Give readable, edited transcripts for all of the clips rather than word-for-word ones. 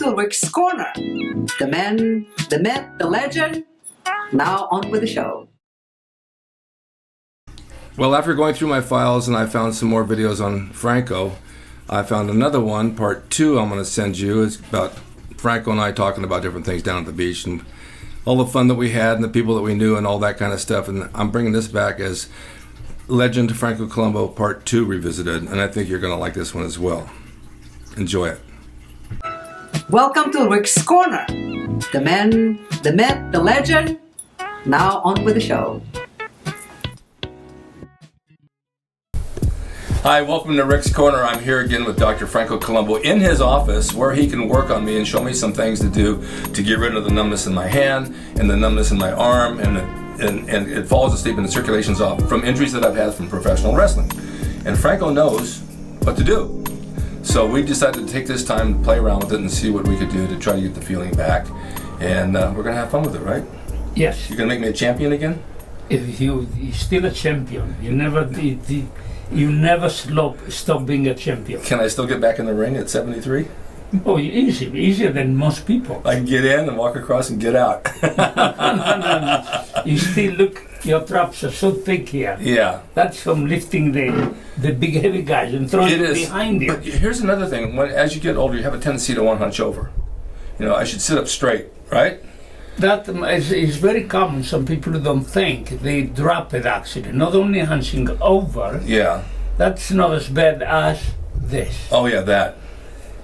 to Rick's Corner. The man, the myth, the legend. Now on with the show. Well, after going through my files and I found some more videos on Franco, I found another one, part 2, I'm going to send you. It's about Franco and I talking about different things down at the beach and all the fun that we had and the people that we knew and all that kind of stuff. And I'm bringing this back as Legend Franco Columbu Part 2 Revisited, and I think you're going to like this one as well. Enjoy it. Welcome to Rick's Corner. The man, the myth, the legend. Now on with the show. Hi, welcome to Rick's Corner. I'm here again with Dr. Franco Columbu in his office where he can work on me and show me some things to do to get rid of the numbness in my hand and the numbness in my arm and it falls asleep and the circulation's off from injuries that I've had from professional wrestling. And Franco knows what to do. So we decided to take this time to play around with it and see what we could do to try to get the feeling back. And we're going to have fun with it, right? Yes. You're going to make me a champion again? If you're still a champion. You never stop being a champion. Can I still get back in the ring at 73? Oh, easier than most people. I can get in and walk across and get out. No. You still look, your traps are so thick here. Yeah. That's from lifting the big heavy guys and throwing it behind you. But here's another thing. As you get older, you have a tendency to want to hunch over. You know, I should sit up straight, right? That is very common. Some people don't think. They drop it actually. Not only hunching over. Yeah. That's not as bad as this. Oh yeah, that.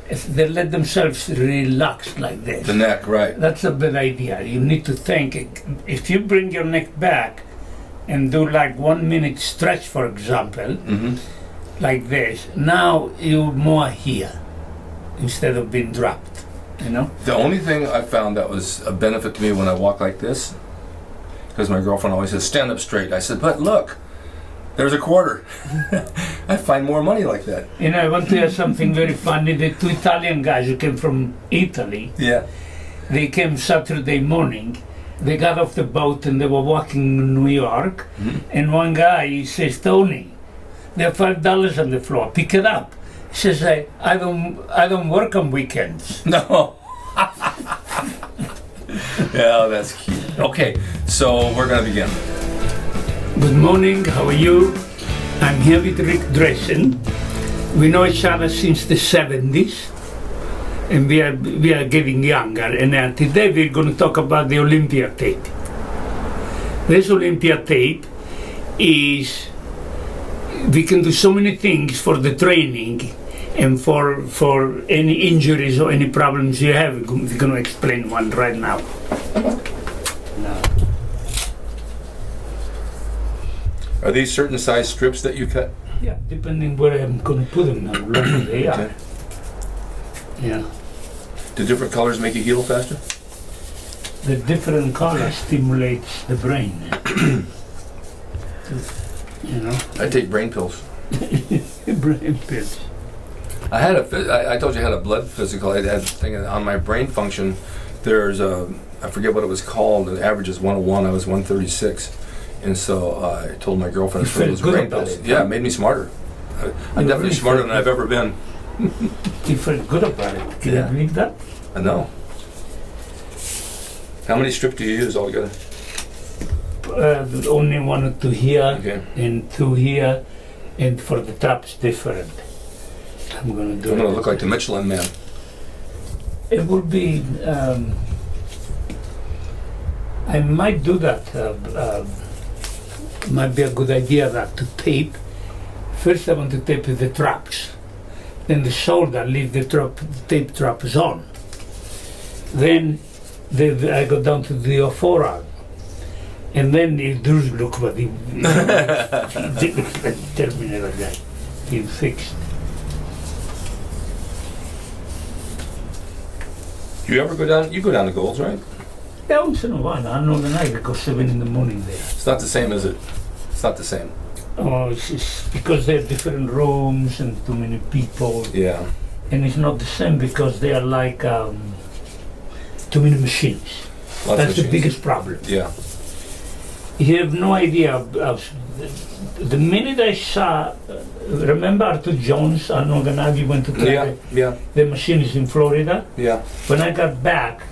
If they let themselves relax like this. The neck, right. That's a bad idea. You need to think. If you bring your neck back and do like 1 minute stretch, for example, like this, now you're more here instead of being dropped. You know? The only thing I found that was a benefit to me when I walk like this, because my girlfriend always says, stand up straight. I said, but look, there's a quarter. I find more money like that. You know, I want to hear something very funny. The 2 Italian guys who came from Italy, yeah, they came Saturday morning. They got off the boat and they were walking in New York. And one guy, he says, Tony, there are $5 on the floor. Pick it up. He says, I don't work on weekends. No. Yeah, that's cute. Okay, so we're going to begin. Good morning, how are you? I'm here with Rick Dressen. We know each other since the 70s, and we are getting younger. And today we're going to talk about the Olympia tape. This Olympia tape is, we can do so many things for the training and for any injuries or any problems you have. We're going to explain one right now. Are these certain size strips that you cut? Yeah, depending where I'm going to put them, how long they are. Okay. Yeah. Do different colors make you heal faster? The different color stimulates the brain. You know? I take brain pills. Brain pills. I told you I had a blood physical. I had a thing on my brain function. There's I forget what it was called. The average is 101. I was 136. And so I told my girlfriend to those brain pills. Yeah, it made me smarter. I'm definitely smarter than I've ever been. You felt good about it. Can you believe that? I know. How many strips do you use altogether? Only 1 or 2 here, Okay. and 2 here, and for the traps different. I'm going to look like the Michelin Man. It will be. I might do that. Might be a good idea that to tape. First, I want to tape the traps. Then the shoulder, leave the tape traps on. Then I go down to the forearm. And then it does look what he Terminator guy. He fixed. Do you ever go down? You go down to Gold's, right? Yeah, once in a while. I know the night because 7 in the morning there. It's not the same, is it? It's not the same. Oh, it's because they have different rooms and too many people. Yeah. And it's not the same because they are like too many machines. That's the biggest problem. Yeah. You have no idea of the minute I saw, remember Arthur Jones, Arnold and I, we went to try the machines in Florida? Yeah. When I got back,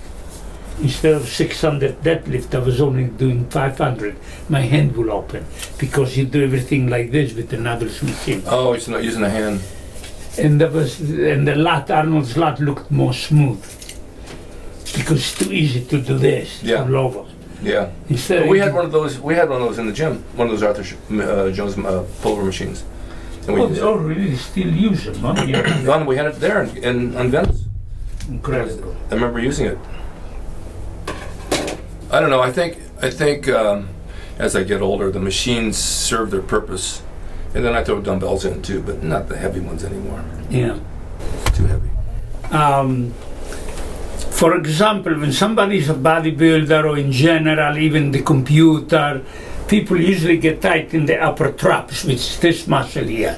instead of 600 deadlift, I was only doing 500. My hand will open because you do everything like this with another machine. Oh, it's not using a hand. And the lat, Arnold's lat looked more smooth because it's too easy to do this, Yeah. to lower. Yeah. Instead But we had one of those. We had one of those in the gym. One of those Arthur Jones pullover machines. And we used it. really still use them, huh? Yeah. Ron, we had it there in Venice. Incredible. I remember using it. I don't know. I think as I get older, the machines serve their purpose, and then I throw dumbbells in too, but not the heavy ones anymore. Yeah. It's too heavy. For example, when somebody is a bodybuilder or in general, even the computer, people usually get tight in the upper traps, which is this muscle here.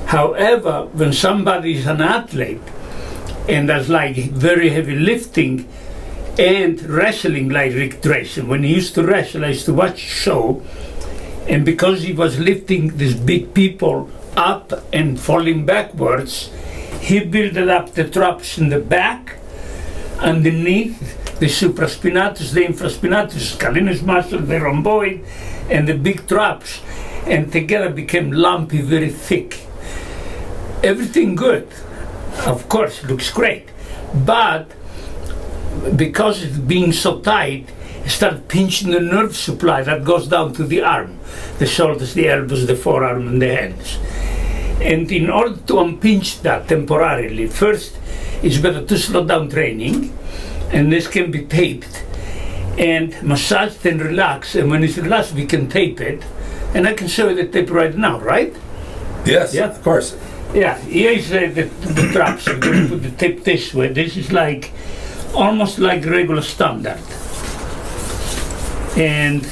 However, when somebody is an athlete and does like very heavy lifting and wrestling like Rick Drayson, when he used to wrestle, I used to watch a show, and because he was lifting these big people up and falling backwards, he built up the traps in the back, underneath the supraspinatus, the infraspinatus, scalenus muscle, the rhomboid, and the big traps, and together became lumpy, very thick. Everything good, of course, looks great, but because it's being so tight, it started pinching the nerve supply that goes down to the arm, the shoulders, the elbows, the forearm, and the hands. And in order to unpinch that temporarily, first it's better to slow down training, and this can be taped and massaged and relaxed, and when it's relaxed we can tape it, and I can show you the tape right now, right? Yes, Yeah. of course. Yeah, here is the traps. I'm going to put the tape this way. This is like almost like regular standard, and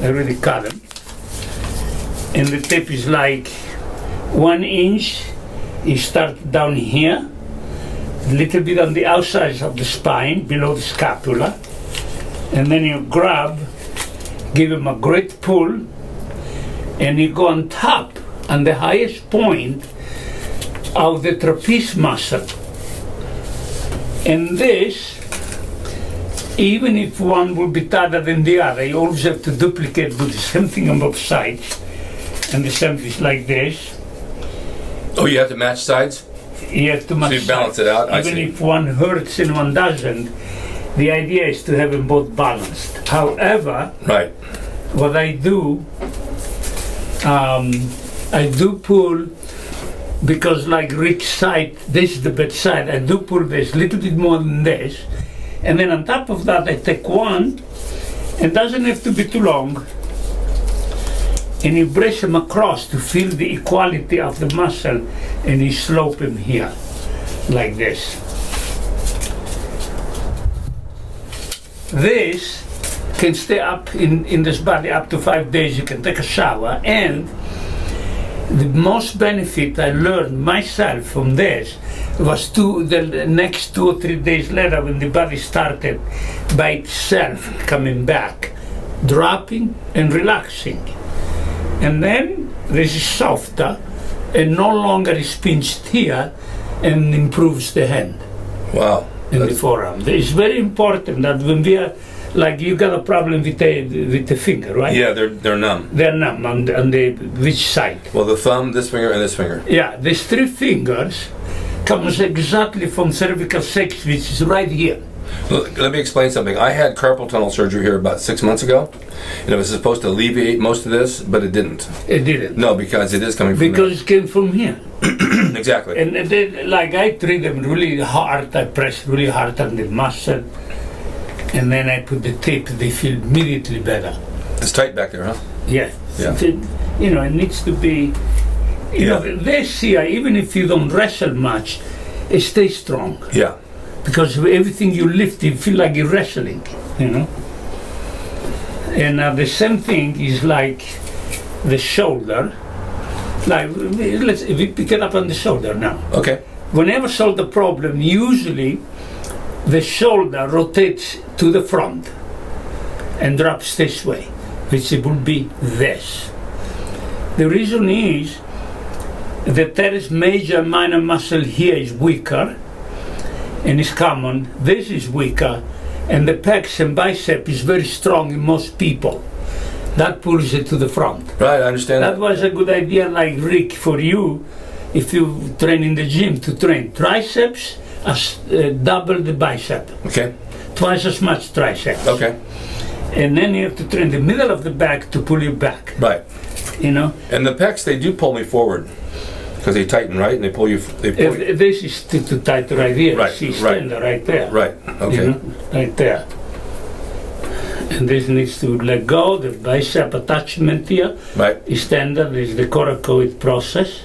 I already cut them, and the tape is like 1 inch. You start down here, a little bit on the outside of the spine, below the scapula, and then you grab, give him a great pull, and you go on top, on the highest point of the trapeze muscle. And this, even if one will be tighter than the other, you always have to duplicate, do the same thing on both sides, and the same is like this. Oh, you have to match sides? You have to match. So you balance it out? I Even see. if one hurts and one doesn't, the idea is to have them both balanced. However, Right. what I do pull, because like Rick's side, this is the bad side, I do pull this a little bit more than this, and then on top of that I take one, and doesn't have to be too long, and you brace them across to feel the equality of the muscle, and you slope them here, like this. This can stay up in this body up to 5 days. You can take a shower, and the most benefit I learned myself from this was the next 2 or 3 days later, when the body started by itself coming back, dropping and relaxing. And then this is softer and no longer is pinched here, and improves the hand Wow. and the forearm. It's very important that when we are, like you got a problem with the finger, right? Yeah, they're numb. They're numb on the which side? Well, the thumb, this finger, and this finger. Yeah, these 3 fingers comes exactly from cervical 6, which is right here. Look, let me explain something. I had carpal tunnel surgery here about 6 months ago, and it was supposed to alleviate most of this, but it didn't. It didn't. No, because it is coming from Because it came from here. there. Exactly. And then, like, I treat them really hard. I press really hard on the muscle, and then I put the tape. They feel immediately better. It's tight back there, huh? Yeah. Yeah. You know, it needs to be. You know, this here, even if you don't wrestle much, it stays strong. Yeah. Because everything you lift, you feel like you're wrestling, you know. And the same thing is like the shoulder. Like, we pick it up on the shoulder now. Okay. Whenever shoulder problem, usually the shoulder rotates to the front and drops this way, which it will be this. The reason is the teres major minor muscle here is weaker and is common. This is weaker, and the pecs and bicep is very strong in most people. That pulls it to the front. Right, I understand That was a good idea, like Rick, for you, if you train in the gym, to train triceps as double the bicep. Okay. Twice as much triceps. Okay. And then you have to train the middle of the back to pull you back. Right. You know? And the pecs, they do pull me forward because they tighten, right? And they pull you. If this is too tight right here. Right, See, right. stand right there. Right. Okay. You know? Right there. And this needs to let go. The bicep attachment here Right. is standard. Is the coracoid process.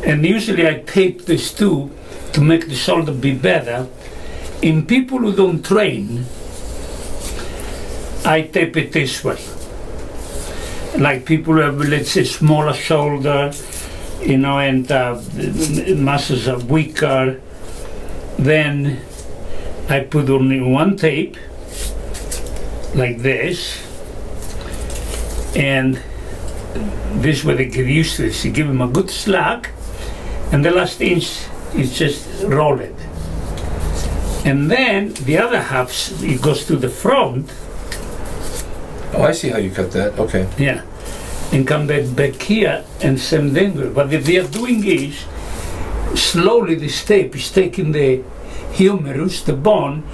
And usually I tape this too to make the shoulder be better. In people who don't train, I tape it this way. Like people who have, let's say, smaller shoulder, you know, and muscles are weaker, then I put only one tape, like this, and this way they get used to this. You give them a good slack, and the last inch is just roll it. And then the other half, it goes to the front. Oh, I see how you cut that. Okay. Yeah, and come back here and same thing. What they are doing is, slowly this tape is taking the humerus, the bone,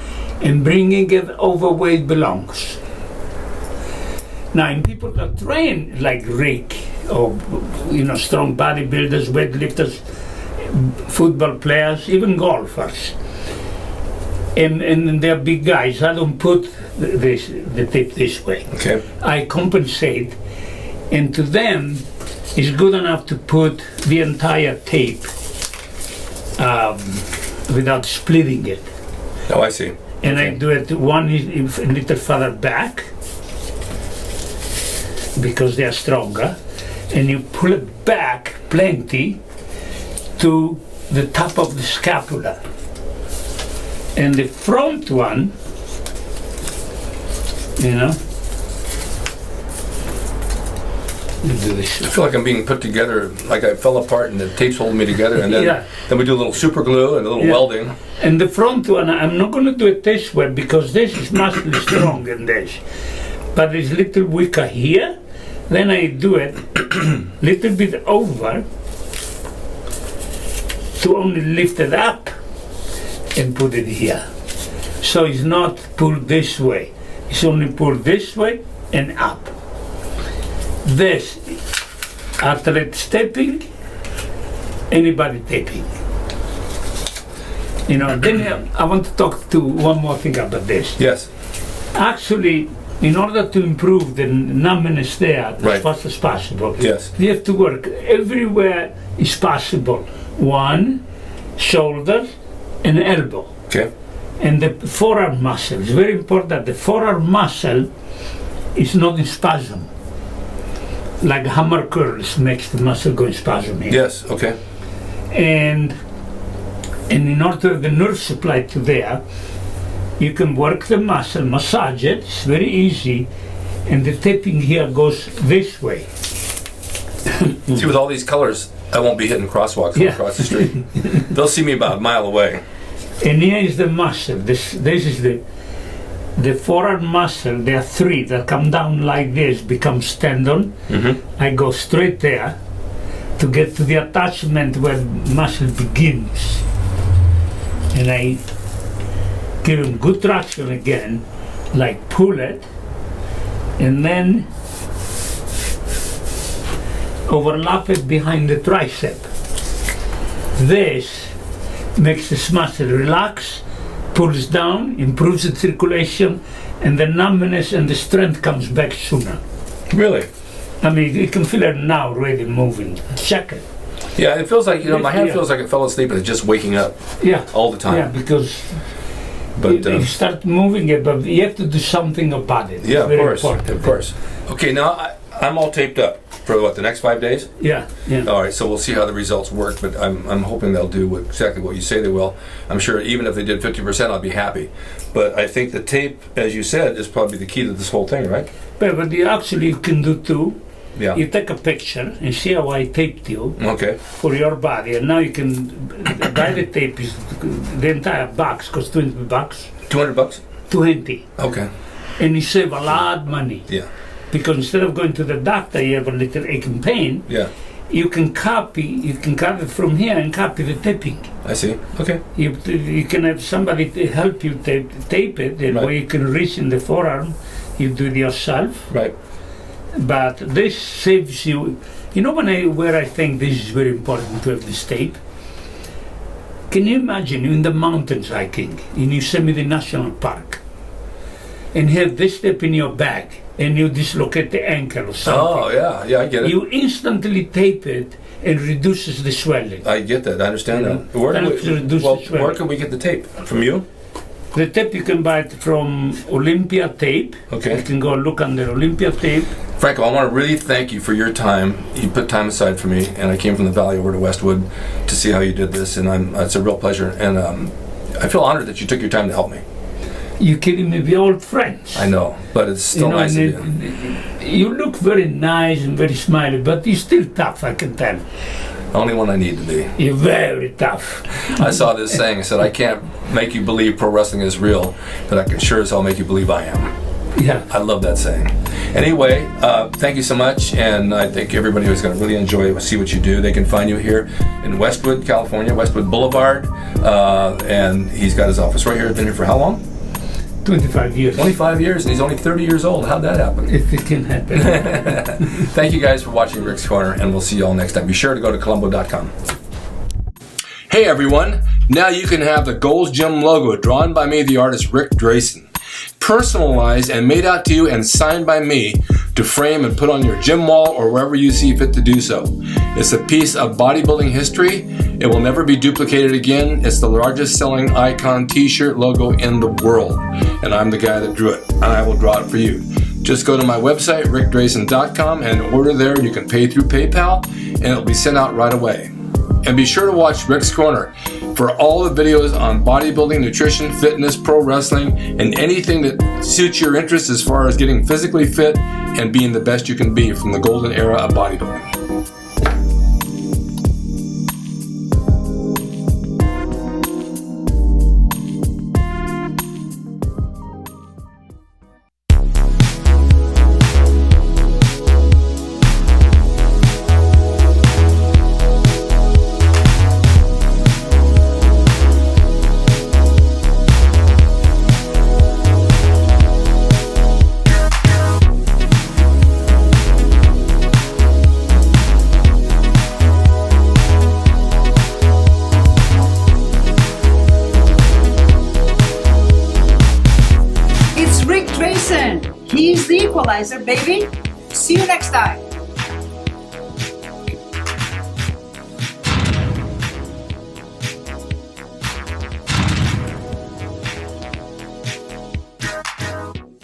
and bringing it over where it belongs. Now, in people that train like Rick, or you know, strong bodybuilders, weightlifters, football players, even golfers, and they're big guys, I don't put the tape this way. Okay. I compensate, and to them, it's good enough to put the entire tape without splitting it. Oh, I see. And Okay. I do it one is a little further back because they are stronger, and you pull it back plenty to the top of the scapula. And the front one, you know, you do this. I feel like I'm being put together, like I fell apart and the tape's holding me together, and then Yeah. then we do a little super glue and a little Yeah. welding. And the front one, I'm not going to do it this way because this is much stronger than this. But it's a little weaker here. Then I do it little bit over to only lift it up and put it here. So it's not pulled this way. It's only pulled this way and up. This, athlete taping, anybody taping. You know, then I want to talk to one more thing about this. Yes. Actually, in order to improve the numbness there Right. as fast as possible, Yes. you have to work everywhere is possible. One, shoulder and elbow. Okay. And the forearm muscle. It's very important that the forearm muscle is not in spasm. Like hammer curls makes the muscle go in spasm here. Yes. Okay. And in order to have the nerve supply to there, you can work the muscle, massage it, it's very easy, and the taping here goes this way. See, with all these colors, I won't be hitting crosswalks Yeah. across the street. They'll see me about a mile away. And here is the muscle. This is the forearm muscle. There are three that come down like this, becomes tendon. I go straight there to get to the attachment where muscle begins. And I give him good traction again, like pull it, and then overlap it behind the tricep. This makes this muscle relax, pulls down, improves the circulation, and the numbness and the strength comes back sooner. Really? I mean, you can feel it now already moving. Check it. Yeah, it feels like, my hand Yeah. feels like it fell asleep and it's just waking up Yeah. all the time. Yeah, because But you start moving it, but you have to do something about it. yeah, It's of very course, important. of course. Okay, now I'm all taped up for what, the next 5 days? Yeah, yeah. All right, so we'll see how the results work, but I'm hoping they'll do exactly what you say they will. I'm sure even if they did 50%, I'll be happy. But I think the tape, as you said, is probably the key to this whole thing, right? But you actually can do two. Yeah. You take a picture and see how I taped you Okay. for your body, and now you can buy the tape. The entire box costs $20. $200. 20, Okay. and you save a lot of money. Yeah. Because instead of going to the doctor, you have a little ache and pain. Yeah. You can copy from here and copy the taping. I see. Okay. You can have somebody to help you tape it, and Right. where you can reach in the forearm. You do it yourself. Right. But this saves you. You know where I think this is very important to have this tape? Can you imagine you in the mountains hiking in Yosemite National Park and have this tape in your bag and you dislocate the ankle or something? Oh, yeah. Yeah, I get it. You instantly tape it and reduces the swelling. I get that. I understand that. Where can we get the tape? From you? The tape you can buy it from Olympia tape. Okay. You can go look under Olympia tape. Franco, I want to really thank you for your time. You put time aside for me, and I came from the Valley over to Westwood to see how you did this, and it's a real pleasure. And I feel honored that you took your time to help me. You kidding me? We're old friends. I know, but it's still nice of you. You look very nice and very smiley, but you're still tough, I can tell. Only one I need to be. You're very tough. I saw this saying. I said, I can't make you believe pro wrestling is real, but I can sure as hell make you believe I am. Yeah. I love that saying. Anyway, thank you so much, and I think everybody is going to really enjoy it, see what you do. They can find you here in Westwood, California, Westwood Boulevard, and he's got his office right here. Been here for how long? 25 years. 25 years, and he's only 30 years old. How'd that happen? If it can happen. Thank you guys for watching Rick's Corner, and we'll see you all next time. Be sure to go to Columbu.com. Hey everyone, now you can have the Gold's Gym logo drawn by me, the artist Rick Drayson, personalized and made out to you and signed by me to frame and put on your gym wall or wherever you see fit to do so. It's a piece of bodybuilding history. It will never be duplicated again. It's the largest selling icon t-shirt logo in the world, and I'm the guy that drew it, and I will draw it for you. Just go to my website, rickdrayson.com, and order there. You can pay through PayPal, and it'll be sent out right away. And be sure to watch Rick's Corner for all the videos on bodybuilding, nutrition, fitness, pro wrestling, and anything that suits your interest as far as getting physically fit and being the best you can be from the golden era of bodybuilding. He's the equalizer, baby. See you next time.